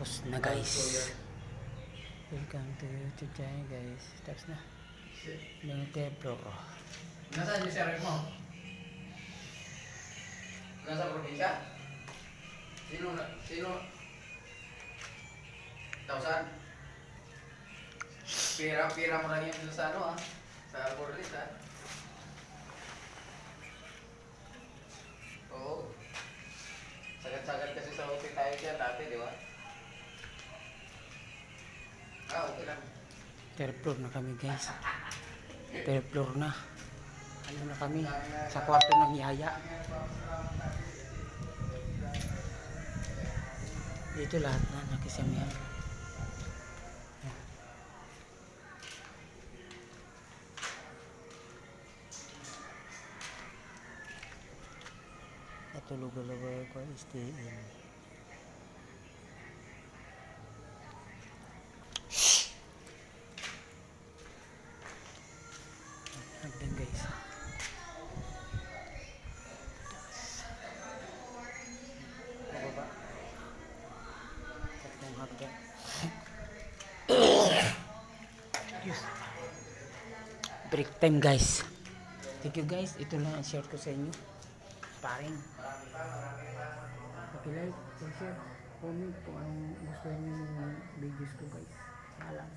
Tapos na guys. Welcome to YouTube channel guys. Tapos na. Limited bro. Nasaan yung sheriff mo? Nasa probinsya? Sino? Tausan? Pira mo lang yun sa ano sa Borlis Oo. Sagad-sagad kasi sa hotel tayo dyan dati, di ba? Okay lang. Third floor na kami guys. Third floor na. Ano na kami? Sa kwarto ng yaya. Dito lahat na nakisamihan. Natulog-ulog ko stay in. Nagdan guys. Bababa. Tatlong hagdan. Yes. Break time guys. Thank you guys. Ito lang ang share ko sa inyo. Paring. Like, share, comment kung anong gusto niyo ng videos ko guys. Salam.